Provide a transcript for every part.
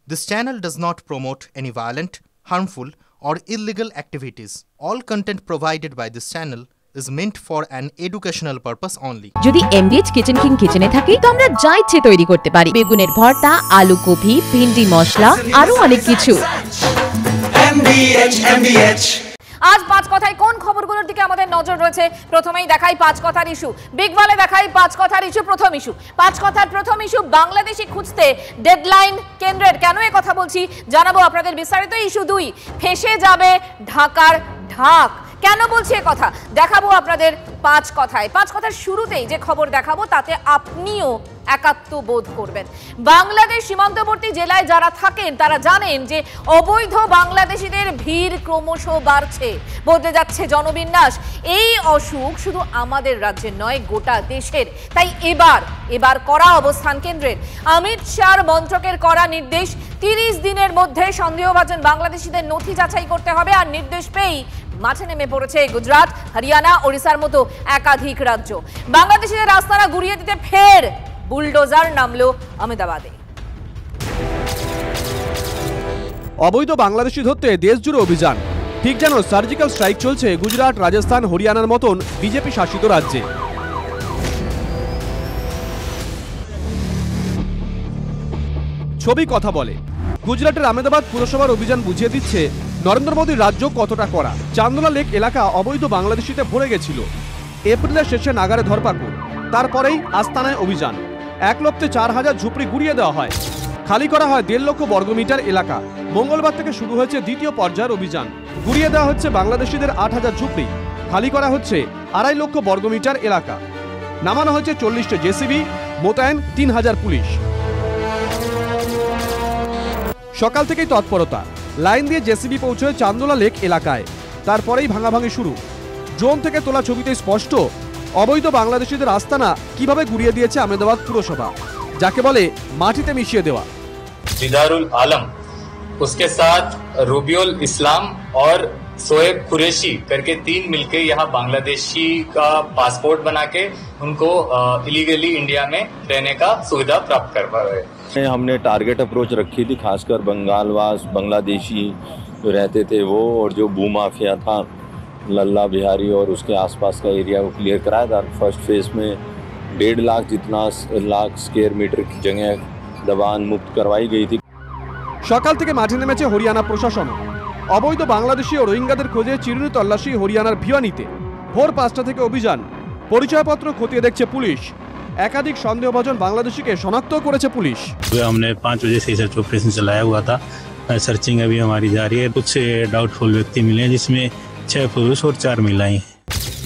This channel does not promote any violent, harmful, or illegal activities. All content provided by this channel is meant for an educational purpose only. যদি এমবিএচ kitchen king কিচেনে থাকি তো আমরা যা ইচ্ছে তৈরি করতে পারি। বেগুনের ভর্তা, আলু কপি, ভিন্ডি মশলা, আরো অনেক কিছু। MBH আজ পাঁচ কথায় কোন খবরগুলোর দিকে আমাদের নজর রয়েছে? প্রথমেই দেখাই পাঁচ কথার ইস্যু। বিগ ওয়ালে দেখাই পাঁচ কথার ইস্যু। প্রথম ইস্যু, পাঁচ কথার প্রথম ইস্যু, বাংলাদেশি খুঁজতে ডেডলাইন কেন্দ্রের। কেন এ কথা বলছি জানাবো আপনাদের বিস্তারিত। ইস্যু 2, ফেসে যাবে ঢাকার ঢাক। কেন বলছি এ কথা দেখাবো আপনাদের পাঁচ কথায়। পাঁচ কথার শুরুতেই যে খবর দেখাবো তাতে আপনিও একাত্ম বোধ করবেন। বাংলাদেশ সীমান্তবর্তী জেলায় যারা থাকেন তারা জানেন যে অবৈধ বাংলাদেশিদের ভিড় ক্রমশ বাড়ছে, বদলে যাচ্ছে জনবিন্যাস। এই অসুখ শুধু আমাদের রাজ্যের নয়, গোটা দেশের। তাই এবার কড়া অবস্থান কেন্দ্রের। অমিত শাহর মন্ত্রকের কড়া নির্দেশ, 30 দিনের মধ্যে সন্দেহভাজন বাংলাদেশিদের নথি যাচাই করতে হবে। আর নির্দেশ পেয়েই মাঠে নেমে পড়েছে গুজরাট, হরিয়ানা, ওড়িশার মতো একাধিক রাজ্য। বাংলাদেশিদের রাস্তাটা গুড়িয়ে দিতে ফের বুলডোজার নামলো আহমেদাবাদে। অবৈধ বাংলাদেশি ধরতে দেশ জুড়ে অভিযান, ঠিক যেন সার্জিক্যাল স্ট্রাইক চলছে গুজরাট, রাজস্থান, হরিয়ানার মতন বিজেপি শাসিত রাজ্যে। ছবি কথা বলে। গুজরাটের আহমেদাবাদ পুরসভার অভিযান বুঝিয়ে দিচ্ছে নরেন্দ্র মোদীর রাজ্য কতটা কড়া। চান্দোলা লেক এলাকা অবৈধ বাংলাদেশিতে ভরে গেছিল। এপ্রিলের শেষে নাগারে ধরপাকড়, তারপরেই আস্তানায় অভিযান। এক লপ্তে 4000 ঝুপড়ি গুড়িয়ে দেওয়া হয়, খালি করা হয় 1.5 লক্ষ বর্গমিটার এলাকা। মঙ্গলবার থেকে শুরু হয়েছে দ্বিতীয় পর্যায়ের অভিযান। গুড়িয়ে দেওয়া হচ্ছে বাংলাদেশিদের 8000 ঝুপড়ি, খালি করা হচ্ছে 2.5 লক্ষ বর্গমিটার এলাকা। নামানো হয়েছে 40টা জেসিবি, মোতায়েন 3000 পুলিশ। সকাল থেকেই তৎপরতা, লাইন দিয়ে জেসিবি পৌঁছয় চান্দোলা লেক এলাকায়। তারপরেই ভাঙাভাঙি শুরু। ড্রোন থেকে তোলা ছবিতে স্পষ্ট অবৈধ বাংলাদেশিদের আস্তানা কিভাবে গুড়িয়ে দিয়েছে আহমেদাবাদ পুরসভা, যাকে বলে মাটিতে মিশিয়ে দেওয়া। দিদারুল আলম, उसके साथ रूबियुल इस्लाम और शोएब कुरैशी करके 3 मिलकर यहाँ बांग्लादेशी का पासपोर्ट बना के उनको इलीगली इंडिया में रहने का सुविधा प्राप्त करवा रहे हैं। हमने टारगेट अप्रोच रखी थी, खासकर बंगालवास बांग्लादेशी जो रहते थे वो, और जो भूमाफिया था लल्ला बिहारी और उसके आसपास का एरिया को क्लियर कराया था। फर्स्ट फेज में 1.5 लाख स्क्वायर मीटर की जगह दबान मुक्त करवाई गई थी। সকাল থেকে মাঠে নেমেছে হরিয়ানা প্রশাসন। অবৈধ বাংলাদেশি ও রোহিঙ্গাদের খোঁজে চিরুনি তল্লাশি হরিয়ানার ভিওয়ানিতে। ভোর 5টা থেকে অভিযান, পরিচয়পত্র খতিয়ে দেখছে পুলিশ। एकाधिक संदेहभाजन बांग्लादेशी के शनाख्त करेছে पुलिस। हमने 5 बजे से सर्च ऑपरेशन चलाया हुआ था। सर्चिंग अभी हमारी जारी है। कुछ डाउटफुल व्यक्ति मिले हैं जिसमें 6 पुरुष और 4 महिलाएं।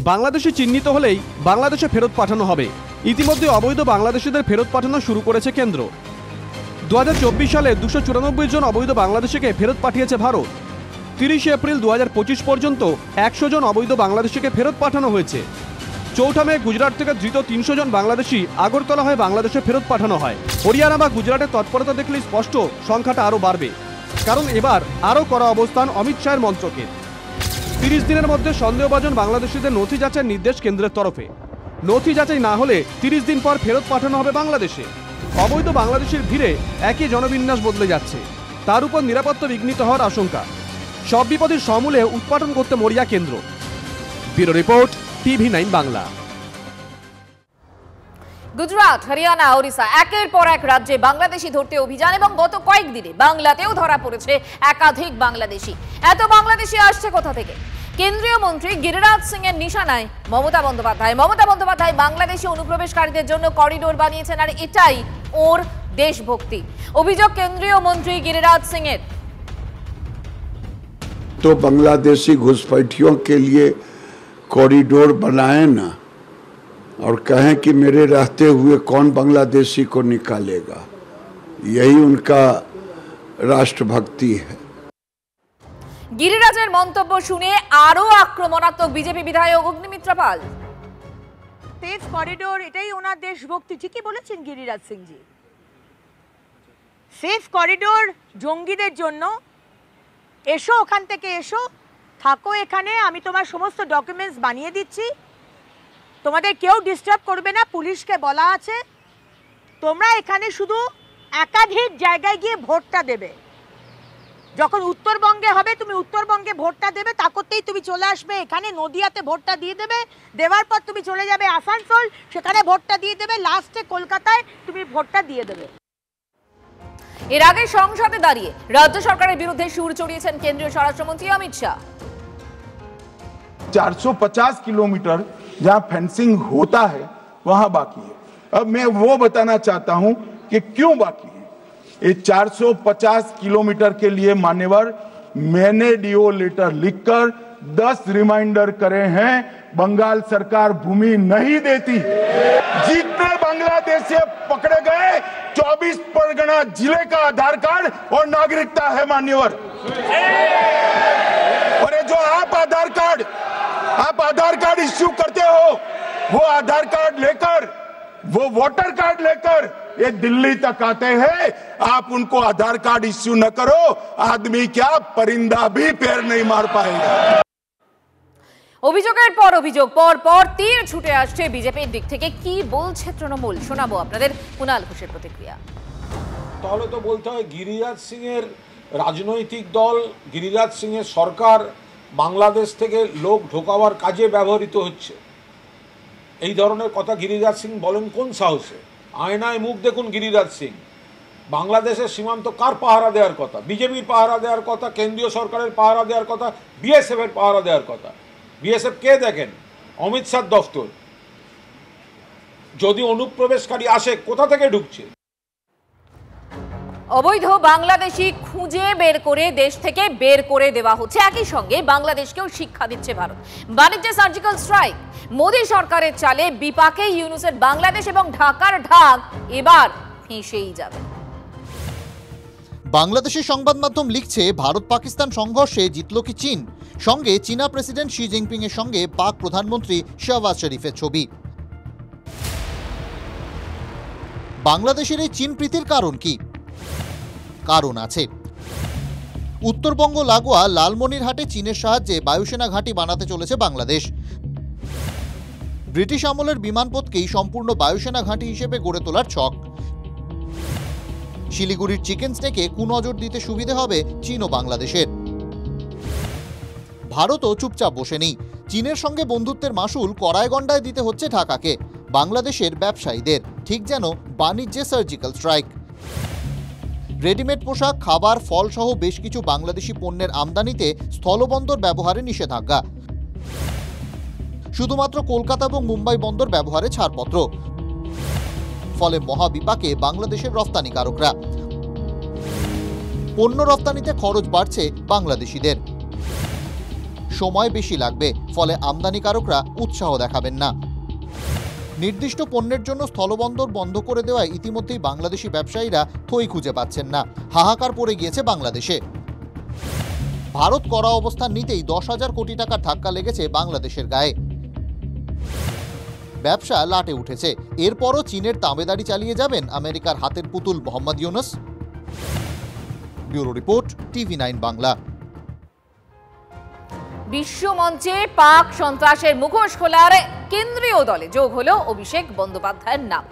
बांग्लादेशी चिन्हित হলেই বাংলাদেশে ফেরত পাঠানো হবে। ইতিমধ্যে অবৈধ বাংলাদেশিদের ফেরত পাঠানো শুরু করেছে কেন্দ্র। 2024 সালে 294 জন অবৈধ বাংলাদেশিকে ফেরত পাঠিয়েছে ভারত। 30 এপ্রিল 2025 পর্যন্ত 100 জন অবৈধ বাংলাদেশিকে ফেরত পাঠানো হয়েছে। 4 মে গুজরাট থেকে ধৃত 300 জন বাংলাদেশি আগরতলা হয়ে বাংলাদেশে ফেরত পাঠানো হয়। হরিয়ানা বা গুজরাটের তৎপরতা দেখলে স্পষ্ট সংখ্যাটা আরও বাড়বে, কারণ এবার আরও কড়া অবস্থান অমিত শাহের মন্ত্রকের। 30 দিনের মধ্যে সন্দেহভাজন বাংলাদেশিদের নথি যাচাইয়ের নির্দেশ কেন্দ্রের তরফে। নথি যাচাই না হলে 30 দিন পর ফেরত পাঠানো হবে বাংলাদেশে। অবৈধ বাংলাদেশের ভিড়ে একই জনবিন্যাস বদলে যাচ্ছে, তার উপর নিরাপত্তা বিঘ্নিত হওয়ার আশঙ্কা। সব বিপদের সমূলে উৎপাদন করতে মরিয়া কেন্দ্র। Bureau report, TV9 Bangla. Gujarat, Haryana, Odisha একের পর এক রাজ্যে বাংলাদেশি ধরতে অভিযান, এবং গত কয়েকদিনে বাংলাতেও ধরা পড়েছে একাধিক বাংলাদেশি। এত বাংলাদেশি আসছে কোথা থেকে? কেন্দ্রীয় মন্ত্রী গিরিরাজ সিং এর নিশানায় মমতা বন্দ্যোপাধ্যায়। মমতা বন্দ্যোপাধ্যায় বাংলাদেশি অনুপ্রবেশকারীদের জন্য করিডোর বানিয়েছেন, আর এটাই ওর দেশভক্তি। অভিযোগ কেন্দ্রীয় মন্ত্রী গিরিরাজ সিং এর। तो बांग्लादेशी घुसपैठियों के लिए कॉरिडोर बनाए ना, और कहें कि मेरे रहते हुए कौन बांग्लादेशी को निकालेगा। यही उनका राष्ट्रभक्ति है। গিরিরাজের মন্তব্য শুনে আরো আক্রমণাত্মক বিজেপি বিধায়ক অগ্নিমিত্রা পাল। সেফ করিডোর, এটাই ওনার দেশভক্তি। ঠিকই বলেছেন গিরিরাজ সিংজি। সেফ করিডোর জঙ্গিদের জন্য। এসো, ওখান থেকে এসো, থাকো এখানে, আমি তোমার সমস্ত ডকুমেন্টস বানিয়ে দিচ্ছি, তোমাদের কেউ ডিস্টার্ব করবে না। পুলিশকে বলা আছে তোমরা এখানে শুধু একাধিক জায়গায় গিয়ে ভোটটা দেবে। যখন উত্তরবঙ্গে হবে তুমি উত্তরবঙ্গে ভোটটা দেবে, তা করতেই তুমি চলে আসবে এখানে নদিয়াতে ভোটটা দিয়ে দেবে, দেওয়ার পর তুমি চলে যাবে আসানসোল, সেখানে ভোটটা দিয়ে দেবে, লাস্টে কলকাতায় তুমি ভোটটা দিয়ে দেবে। এর আগে সংসদে দাঁড়িয়ে রাজ্য সরকারের বিরুদ্ধে সুর চড়িয়েছেন কেন্দ্রীয় স্বরাষ্ট্রমন্ত্রী অমিত শাহ। 450 किलोमीटर जहां फेंसिंग होता है वहां बाकी है। अब मैं वो बताना चाहता हूं कि क्यों बाकी है। ये 450 किलोमीटर के लिए मान्यवर मैंने डीओ लेटर लिखकर 10 रिमाइंडर करे हैं। बंगाल सरकार भूमि नहीं देती। जितने बांग्लादेश से पकड़े गए 24 परगना जिले का आधार कार्ड और नागरिकता है मान्यवर। और ये जो आप आधार कार्ड इश्यू करते हो, वो आधार कार्ड लेकर, वो वोटर कार्ड लेकर ये दिल्ली तक आते हैं। आप उनको आधार कार्ड इश्यू न करो, आदमी क्या परिंदा भी पैर नहीं मार पाएगा। অভিযোগের পর অভিযোগ, পর তীর ছুটে আসছে বিজেপির দিক থেকে। কি বলছে তৃণমূল, শোনাবো আপনাদের কুণাল ঘোষের প্রতিক্রিয়া। তাহলে তো বলতে হয় গিরিরাজ সিং এর রাজনৈতিক দল, গিরিরাজ সিং এর সরকার বাংলাদেশ থেকে লোক ঢোকাবার কাজে ব্যবহৃত হচ্ছে। এই ধরনের কথা গিরিরাজ সিং বলেন কোন সাহসে? আয়নায় মুখ দেখুন গিরিরাজ সিং। বাংলাদেশের সীমান্ত কার পাহারা দেওয়ার কথা? বিজেপির পাহারা দেওয়ার কথা, কেন্দ্রীয় সরকারের পাহারা দেওয়ার কথা, বিএসএফ এর পাহারা দেওয়ার কথা। বিএসএফ কে দেখেন? অমিত শাহ দফতর। যদি অনুপ্রবেশকারী আসে, কোথা থেকে ঢুকছে? অবৈধ বাংলাদেশি খুঁজে বের করে দেশ থেকে বের করে দেওয়া হচ্ছে। একই সঙ্গে বাংলাদেশকেও শিক্ষা দিচ্ছে ভারত। বাণিজ্যে সার্জিক্যাল স্ট্রাইক, মোদী সরকারের চালে বিপাকে ইউনুসের বাংলাদেশ এবং ঢাকার ঢাক এবার ফেঁসেই যাবে। বাংলাদেশের সংবাদ মাধ্যম লিখছে, ভারত পাকিস্তান সংঘর্ষে জিতল কি চীন? সঙ্গে চীনা প্রেসিডেন্ট শি জিনপিং এর সঙ্গে পাক প্রধানমন্ত্রী শাহবাজ শরীফের ছবি। বাংলাদেশের এই চীন প্রীতির কারণ কি? কারণ আছে। উত্তরবঙ্গ লাগোয়া লালমনিরহাটে চীনের সাহায্যে বায়ুসেনা ঘাঁটি বানাতে চলেছে বাংলাদেশ। ব্রিটিশ আমলের বিমানপথকেই সম্পূর্ণ বায়ুসেনা ঘাঁটি হিসেবে গড়ে তোলার ছক। শিলিগুড়ির চিকেন স্নেকে কুনজর দিতে সুবিধে হবে চীন ও বাংলাদেশের। ভারতও চুপচাপ বসে নেই। চীনের সঙ্গে বন্ধুত্বের মাসুল কড়ায় দিতে হচ্ছে ঢাকাকে, বাংলাদেশের ব্যবসায়ীদের, ঠিক যেন বাণিজ্যে সার্জিক্যাল স্ট্রাইক। রেডিমেড পোশাক, খাবার, ফল সহ বেশ কিছু বাংলাদেশি পণ্যের আমদানিতে স্থলবন্দর ব্যবহারে নিষেধাজ্ঞা। শুধুমাত্র কলকাতা এবং মুম্বাই বন্দর ব্যবহারে ছাড়পত্র। ফলে মহাবিপাকে বাংলাদেশের রফতানিকারকরা। পণ্য রফতানিতে খরচ বাড়ছে বাংলাদেশিদের। সময় বেশি লাগবে, ফলে আমদানিকারকরা উৎসাহ দেখাবেন না। নির্দিষ্ট পণ্যের জন্য স্থলবন্দর বন্ধ করে দেওয়ায় ইতিমধ্যেই বাংলাদেশি ব্যবসায়ীরা থই খুঁজে পাচ্ছেন না। হাহাকার পড়ে গিয়েছে বাংলাদেশে। ভারত কড়া অবস্থান নিতেই 10,000 কোটি টাকার ধাক্কা লেগেছে বাংলাদেশের গায়ে। ব্যবসা লাটে উঠেছে। এরপরও চীনের তাবেদারি চালিয়ে যাবেন আমেরিকার হাতের পুতুল Mohammad Yunus. Bureau report, TV9 Bangla. বিশ্বমঞ্চে পাক সন্ত্রাসের মুখোশ খোলার কেন্দ্রীয় দলে যোগ হলো অভিষেক বন্দ্যোপাধ্যায়ের নাম।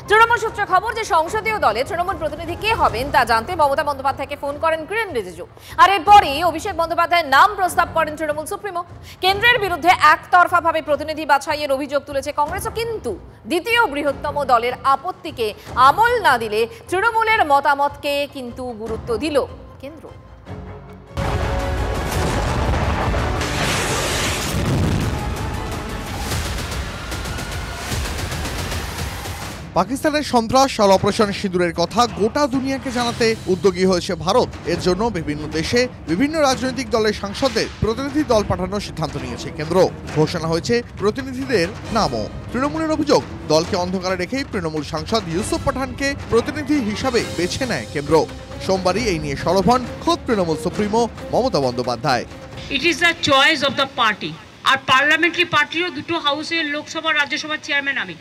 তৃণমূল সূত্রে খবর যে সংসদীয় দলে তৃণমূল প্রতিনিধি কে হবেন তা জানতে মমতা বন্দ্যোপাধ্যায়কে ফোন করেন কিরেন রিজিজু। আর এরপরই অভিষেক বন্দ্যোপাধ্যায়ের নাম প্রস্তাব করেন তৃণমূল সুপ্রিমো। কেন্দ্রের বিরুদ্ধে একতরফাভাবে প্রতিনিধি বাছাইয়ের অভিযোগ তুলেছে কংগ্রেসও, কিন্তু দ্বিতীয় বৃহত্তম দলের আপত্তিকে আমল না দিলে তৃণমূলের মতামতকে কিন্তু গুরুত্ব দিল কেন্দ্র। পাকিস্তানের সন্ত্রাস আর অপারেশন সিঁদুরের কথা গোটা দুনিয়াকে জানাতে উদ্যোগী হয়েছে ভারত। এর জন্য বিভিন্ন দেশে বিভিন্ন রাজনৈতিক দলের সাংসদদের প্রতিনিধি দল পাঠানোর সিদ্ধান্ত নিয়েছে কেন্দ্র। ঘোষণা হয়েছে প্রতিনিধিদের নামও। তৃণমূলের অভিযোগ, দলকে অন্ধকারে রেখেই তৃণমূল সাংসদ ইউসুফ পাঠানকে প্রতিনিধি হিসাবে বেছে নেয় কেন্দ্র। সোমবারই এই নিয়ে সরব হন খোদ Trinamool supremo Mamata Bandyopadhyay. It is the choice of the party. আর পার্লামেন্টারি পার্টিরও দুটো হাউসের লোকসভা রাজ্যসভার চেয়ারম্যান আমি,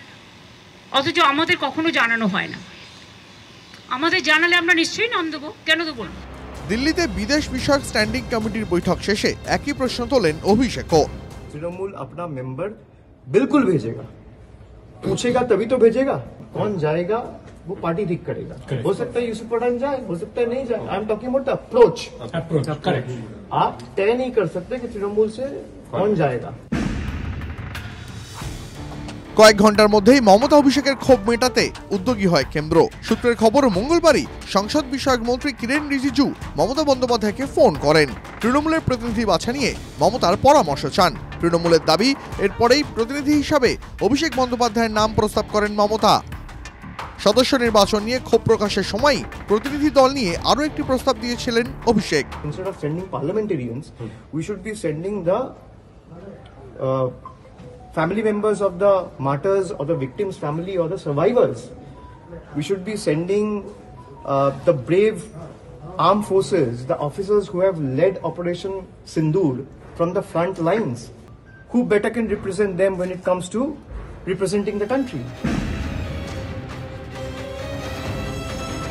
অথচ আমাদের কখনো জানানো হয় না। আমাদের জানালে আমরা নিশ্চয়ই নাম দেবো, কেন দেবো না। দিল্লিতে বিদেশ বিষয়ক স্ট্যান্ডিং কমিটির বৈঠক শেষে একই প্রশ্ন তোলেন অভিষেকও। তৃণমূল अपना मेंबर बिल्कुल भेजेगा, पूछेगा तभी तो भेजेगा। कौन जाएगा वो पार्टी ठीक करेगा। हो सकता है यूसुफ पठान जाए, हो सकता है नहीं जाए। I am talking about the approach. आप तय नहीं कर सकते कि तृणमूल से कौन जाएगा। কয়েক ঘন্টার মধ্যেই মমতা অভিষেকের ক্ষোভ মেটাতে উদ্যোগী হয় কেন্দ্র। সূত্রের খবর, মঙ্গলবারই সংসদ বিষয়ক মন্ত্রী কিরেন রিজিজু মমতা বন্দ্যোপাধ্যায়কে ফোন করেন। তৃণমূলের প্রতিনিধি বাছা নিয়ে মমতার পরামর্শ চান। তৃণমূলের দাবি, এরপরেই প্রতিনিধি হিসাবে অভিষেক বন্দ্যোপাধ্যায়ের নাম প্রস্তাব করেন মমতা। সদস্য নির্বাচন নিয়ে ক্ষোভ প্রকাশের সময়ই প্রতিনিধি দল নিয়ে আরও একটি প্রস্তাব দিয়েছিলেন অভিষেক। Instead of sending parliamentarians, we should be sending the family members of the martyrs or the victims' family or the survivors. We should be sending the brave armed forces, the officers who have led Operation Sindoor from the front lines. Who better can represent them when it comes to representing the country?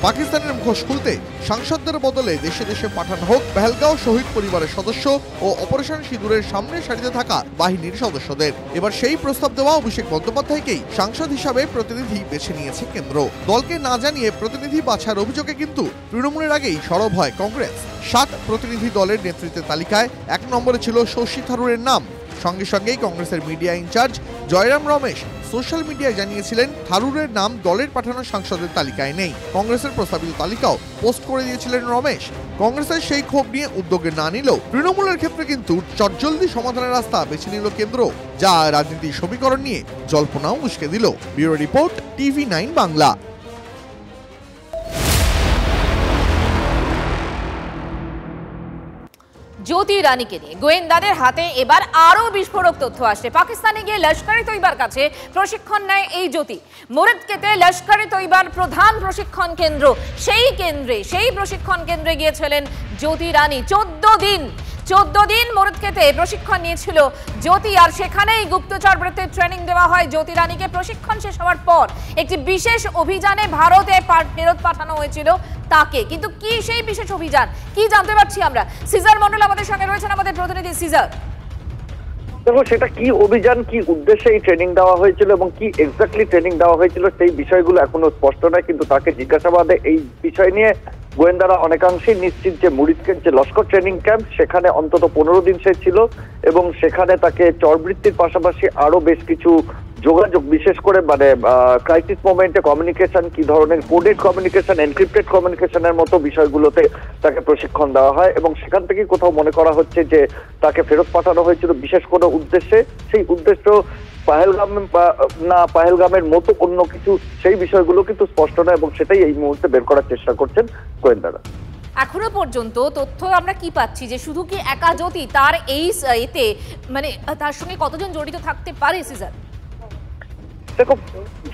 পাকিস্তানের মুখোশ খুলতে সাংসদদের বদলে দেশে দেশে পাঠানো হোক পেহেলগাঁও শহীদ পরিবারের সদস্য ও অপারেশন সিঁদুরের সামনে সারিতে থাকা বাহিনীর সদস্যদের। এবার সেই প্রস্তাব দেওয়া অভিষেক বন্দ্যোপাধ্যায়কেই সাংসদ হিসাবে প্রতিনিধি বেছে নিয়েছে কেন্দ্র। দলকে না জানিয়ে প্রতিনিধি বাছার অভিযোগে কিন্তু তৃণমূলের আগেই সরব হয় কংগ্রেস। 7 প্রতিনিধি দলের নেতৃত্বের তালিকায় 1 নম্বরে ছিল শশী থারুরের নাম। সঙ্গে সঙ্গেই কংগ্রেসের media in-charge Jairam Ramesh social মিডিয়ায় জানিয়েছিলেন থারুরের নাম দলের পাঠানো সাংসদের তালিকায় নেই। কংগ্রেসের প্রস্তাবিত তালিকাও পোস্ট করে দিয়েছিলেন রমেশ। কংগ্রেসের সেই ক্ষোভ নিয়ে উদ্যোগে না নিলেও তৃণমূলের ক্ষেত্রে কিন্তু চটজলদি সমাধানের রাস্তা বেছে নিল কেন্দ্র, যা রাজনীতির সমীকরণ নিয়ে জল্পনাও উস্কে দিল। Bureau report, TV9 Bangla. জ্যোতি রানীকে নিয়ে গোয়েন্দাদের হাতে এবার আরো বিস্ফোরক তথ্য আসছে। পাকিস্তানে গিয়ে লস্করে তৈবার কাছে প্রশিক্ষণ নেয় এই জ্যোতি। মুরাদকেতে লস্করে তৈবার প্রধান প্রশিক্ষণ কেন্দ্র, সেই প্রশিক্ষণ কেন্দ্রে গিয়েছিলেন জ্যোতি রানী। 14 দিন মুরাদকেতে প্রশিক্ষণ নিয়েছিল জ্যোতি, আর সেখানেই গুপ্তচর বৃত্তির ট্রেনিং দেওয়া হয় জ্যোতি রানীকে। প্রশিক্ষণ শেষ হওয়ার পর একটি বিশেষ অভিযানে ভারতে ফেরত পাঠানো হয়েছিল তাকে। কিন্তু কি সেই বিশেষ অভিযান, কি জানতে পারছি আমরা? সিজার মন্ডল আমাদের সঙ্গে রয়েছেন, আমাদের প্রতিনিধি সিজার। দেখো, সেটা কি অভিযান, কি উদ্দেশ্যে এই ট্রেনিং দেওয়া হয়েছিল এবং কি এক্স্যাক্টলি ট্রেনিং দেওয়া হয়েছিল সেই বিষয়গুলো এখনো স্পষ্ট নয়। কিন্তু তাকে জিজ্ঞাসাবাদে এই বিষয় নিয়ে গোয়েন্দারা অনেকাংশেই নিশ্চিত যে মুরিদকের যে লস্কর ট্রেনিং ক্যাম্প সেখানে অন্তত 15 দিন সে ছিল এবং সেখানে তাকে চরবৃত্তির পাশাপাশি আরো বেশ কিছু যোগাযোগ, বিশেষ করে মানে ক্রাইসিস মোমেন্টে কমিউনিকেশন, কি ধরনের কোডেড কমিউনিকেশন, এনক্রিপ্টেড কমিউনিকেশনের মতো বিষয়গুলোতে তাকে প্রশিক্ষণ দেওয়া হয় এবং সেখান থেকে কোথাও মনে করা হচ্ছে যে তাকে ফেরত পাঠানো হয়েছিল বিশেষ কোনো উদ্দেশ্যে। সেই উদ্দেশ্য পাহেলগামের মতো অন্য কিছু, সেই বিষয়গুলো কিন্তু স্পষ্ট নয় এবং সেটাই এই মুহূর্তে বের করার চেষ্টা করছেন গোয়েন্দারা। এখনো পর্যন্ত তথ্য আমরা কি পাচ্ছি যে শুধু কি একা জ্যোতি, তার এই এতে মানে তার সঙ্গে কতজন জড়িত থাকতে পারে সিজার? দেখো,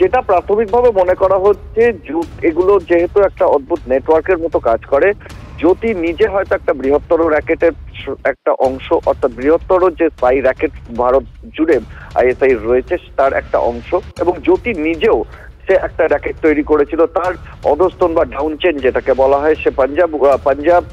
যেটা প্রাথমিকভাবে মনে করা হচ্ছে এগুলো যেহেতু একটা অদ্ভুত নেটওয়ার্কের মতো কাজ করে, জ্যোতি নিজে হয়তো একটা বৃহত্তর র্যাকেটের একটা অংশ, অর্থাৎ বৃহত্তর যে স্পাই র্যাকেট ভারত জুড়ে ISI রয়েছে তার একটা অংশ, এবং জ্যোতি নিজেও সে একটা র্যাকেট তৈরি করেছিল। তার অধস্তন বা ডাউন চেন যেটাকে বলা হয়, সে পাঞ্জাব,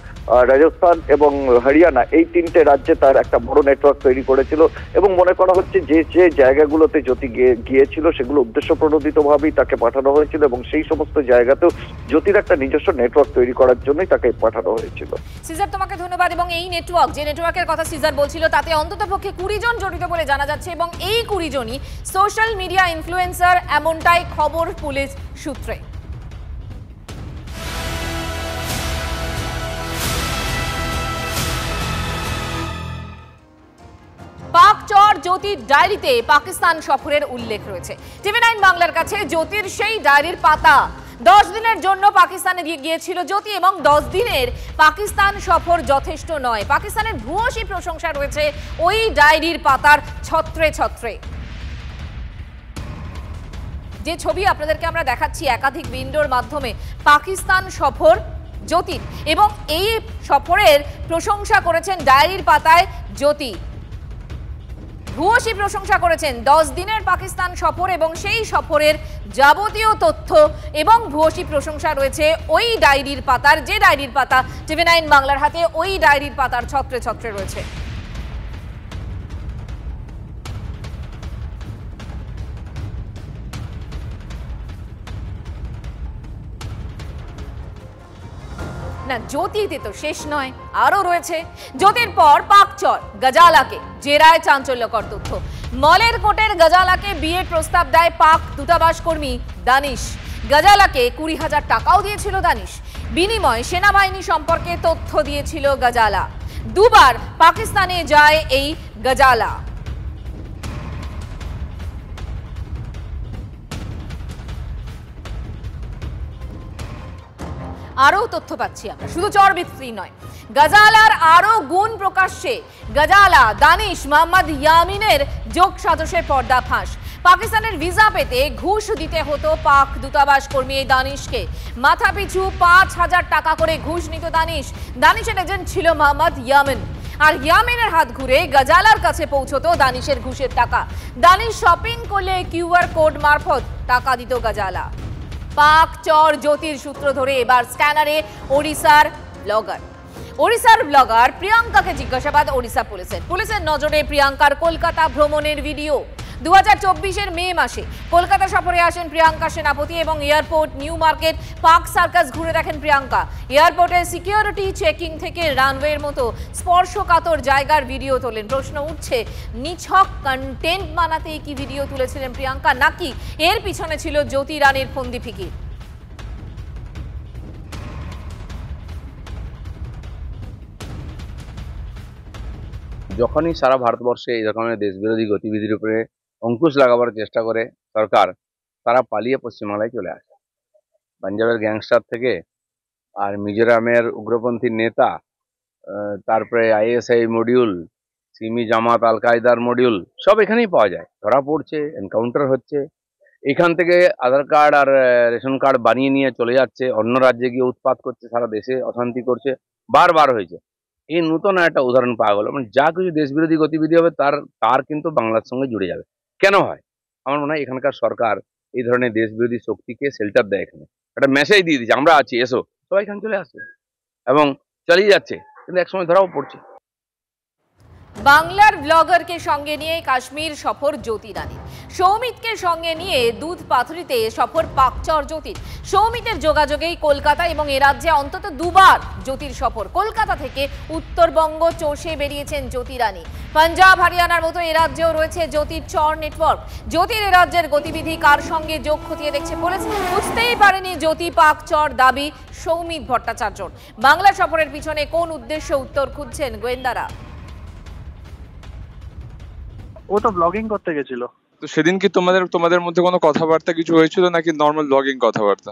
রাজস্থান এবং হরিয়ানা এই 3টে রাজ্যে তার একটা বড় নেটওয়ার্ক তৈরি করেছিল এবং মনে করা হচ্ছে যে যে জায়গাগুলোতে জ্যোতি গিয়েছিল সেগুলো উদ্দেশ্যপ্রণোদিতভাবেই তাকে পাঠানো হয়েছিল এবং সেই সমস্ত জায়গাতেও জ্যোতির একটা নিজস্ব নেটওয়ার্ক তৈরি করার জন্যই তাকে পাঠানো হয়েছিল। সিজার, তোমাকে ধন্যবাদ। এবং এই নেটওয়ার্ক, যে নেটওয়ার্কের কথা সিজার বলছিল, তাতে অন্ততপক্ষে 20 জন জড়িত বলে জানা যাচ্ছে এবং এই 20 জনই সোশ্যাল মিডিয়া ইনফ্লুয়েন্সার, এমনটাই খবর পুলিশ সূত্রে। পাকচর জ্যোতির ডায়েরিতে পাকিস্তান সফরের উল্লেখ রয়েছে। TV9 বাংলার কাছে জ্যোতির সেই ডায়েরির পাতা। 10 দিনের জন্য পাকিস্তানে গিয়েছিল জ্যোতি এবং 10 দিনের পাকিস্তান সফর যথেষ্ট নয়। পাকিস্তানের ভূয়সী প্রশংসা রয়েছে ওই ডায়েরির পাতার ছত্রে ছত্রে। যে ছবি আপনাদেরকে আমরা দেখাচ্ছি একাধিক উইন্ডোর মাধ্যমে, পাকিস্তান সফর জ্যোতির, এবং এই সফরের প্রশংসা করেছেন ডায়েরির পাতায় জ্যোতি। ভূয়সী প্রশংসা করেছেন 10 দিনের পাকিস্তান সফর এবং সেই সফরের যাবতীয় তথ্য, এবং ভূয়সী প্রশংসা রয়েছে ওই ডায়েরির পাতার, যে ডায়েরির পাতা TV9 বাংলার হাতে ওই ডায়েরির পাতার ছত্রে ছত্রে রয়েছে। না জ্যোতিতে তো শেষ নয়, আরও রয়েছে। জ্যোতির পর পাকচর গজালাকে জেরায় চাঞ্চল্যকর তথ্য। মলের কোটের গজালাকে বিয়ের প্রস্তাব দেয় পাক দূতাবাস কর্মী দানিশ। গজালাকে 20,000 টাকাও দিয়েছিল দানিশ। বিনিময়ে সেনাবাহিনী সম্পর্কে তথ্য দিয়েছিল গজালা। দুবার পাকিস্তানে যায় এই গজালা। আরও তথ্য পাচ্ছি আমরা, শুধু চরবিক্রি নয়, গজালার আরও গুণ প্রকাশ্যে। গজালা দানিশ মোহাম্মদ ইয়ামিনের যোগ সাজসের পর্দা ফাঁস। পাকিস্তানের ভিসা পেতে ঘুষ দিতে হতো পাক দূতাবাস কর্মী এই দানিশকে। মাথা পিছু 5,000 টাকা করে ঘুষ নিত দানিশ। দানিশের এজেন্ট ছিল মোহাম্মদ ইয়ামিন, আর ইয়ামিনের হাত ঘুরে গজালার কাছে পৌঁছতো দানিশের ঘুষের টাকা। দানিশ শপিং করলে QR কোড মারফত টাকা দিত গজালা। পাক চর জ্যোতির সূত্র ধরে এবার স্ক্যানারে ওড়িশার ব্লগার প্রিয়াঙ্কাকে জিজ্ঞাসাবাদ ওড়িশা পুলিশের নজরে প্রিয়াঙ্কার কলকাতা ভ্রমণের ভিডিও। 2024-এর মে মাসে কলকাতা সফরে আসেন প্রিয়াঙ্কা সেনাপতি এবং airport new market park circus ঘুরে দেখেন প্রিয়াঙ্কা। এয়ারপোর্টের সিকিউরিটি চেকিং থেকে রানওয়ের মতো স্পর্শকাতর জায়গার ভিডিও তোলেন। প্রশ্ন উঠছে, নিছক কন্টেন্ট বানাতেই কি ভিডিও তুলেছিলেন প্রিয়াঙ্কা, নাকি এর পিছনে ছিল জ্যোতি রানীর ফন্দি ফিকির? যখনই সারা ভারতবর্ষে এই রকমের দেশবিরোধী গতিবিধির উপরে অঙ্কুশ লাগাবার চেষ্টা করে সরকার, তারা পালিয়ে পশ্চিমবাংলায় চলে আসে। পাঞ্জাবের গ্যাংস্টার থেকে আর মিজোরামের উগ্রপন্থী নেতা, তারপরে ISI মডিউল, সিমি জামাত আল কায়দার মডিউল, সব এখানেই পাওয়া যায়। ধরা পড়ছে, এনকাউন্টার হচ্ছে। এখান থেকে আধার কার্ড আর রেশন কার্ড বানিয়ে নিয়ে চলে যাচ্ছে, অন্য রাজ্যে গিয়ে উৎপাত করছে, সারা দেশে অশান্তি করছে, বারবার হয়েছে। এই নতুন একটা উদাহরণ পাওয়া গেল। মানে যা কিছু দেশবিরোধী গতিবিধি হবে তার কিন্তু বাংলার সঙ্গে জুড়ে যাবে। কেন হয়? আমার মনে হয় এখানকার সরকার এই ধরনের দেশবিরোধী শক্তিকে শেল্টার দেয়। এখানে একটা মেসেজ দিয়ে দিচ্ছে, আমরা আছি, এসো, সবাই এখানে চলে আসছে এবং চালিয়ে যাচ্ছে, কিন্তু একসময় ধরাও পড়ছে। বাংলার ব্লগারকে সঙ্গে নিয়ে কাশ্মীর সফর জ্যোতি রানী। সৌমিতকে সঙ্গে নিয়ে দুধ পাথরিতে সফর পাকচর জ্যোতির। সৌমিতের যোগাযোগেই কলকাতা এবং এ রাজ্যে অন্তত দুবার জ্যোতির সফর। কলকাতা থেকে উত্তরবঙ্গ চষে বেরিয়েছেন জ্যোতি রানী। পাঞ্জাব হরিয়ানার মতো এ রাজ্যেও রয়েছে জ্যোতির চর নেটওয়ার্ক। জ্যোতির এ রাজ্যের গতিবিধি কার সঙ্গে যোগ খতিয়ে দেখছে পুলিশ। বুঝতেই পারেনি জ্যোতি পাকচর, দাবি সৌমিত ভট্টাচার্যর। বাংলা সফরের পিছনে কোন উদ্দেশ্য, উত্তর খুঁজছেন গোয়েন্দারা। ও তো ব্লগিং করতে গেছিল। তো সেদিন কি তোমাদের মধ্যে কোনো কথাবার্তা কিছু হয়েছিল, নাকি নর্মাল ব্লগিং কথাবার্তা?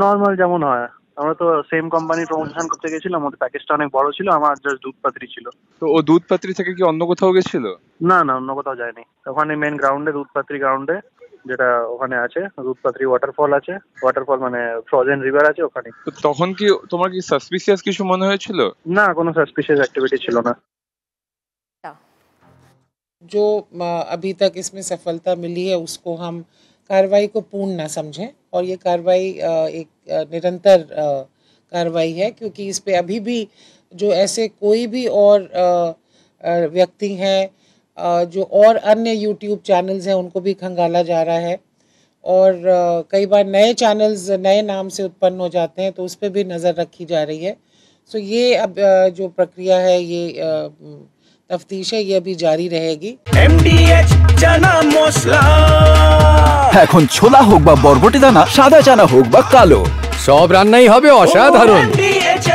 নর্মাল যেমন হয়, আমরা তো সেম কোম্পানি প্রমোশন করতে গেছিলাম। ওদের প্যাকেজটা অনেক বড় ছিল, আমার জাস্ট দুধপাত্রি ছিল। তো ও দুধপাত্রি থেকে কি অন্য কোথাও গেছিল? না না, অন্য কোথাও যায়নি। ওখানে মেন গ্রাউন্ডে, দুধপাত্রি গ্রাউন্ডে, যেটা ওখানে আছে, দুধপাত্রি ওয়াটারফল আছে। ওয়াটারফল মানে ফ্রোজেন রিভার আছে ওখানে। তো তখন কি তোমার কি সাসপিসিয়াস কিছু মনে হয়েছিল? না, কোনো সাসপিশিয়াস অ্যাক্টিভিটি ছিল না। जो अभी तक इसमें सफलता मिली है उसको हम कार्रवाई को पूर्ण ना समझें, और ये कार्रवाई एक निरंतर कार्रवाई है, क्योंकि इस पे अभी भी जो ऐसे कोई भी और व्यक्ति हैं, जो और अन्य YouTube चैनल्स हैं, उनको भी खंगाला जा रहा है। और कई बार नए चैनल्स नए नाम से उत्पन्न हो जाते हैं, तो उस पर भी नज़र रखी जा रही है। सो ये अब जो प्रक्रिया है, ये तफ्तीश है, ये अभी जारी रहेगी। MDH চানা মশলা, এখন ছোলা হোক বা বরবটি দানা, সাদা চানা হোক বা কালো, সব রান্নাই হবে অসাধারণ। MDH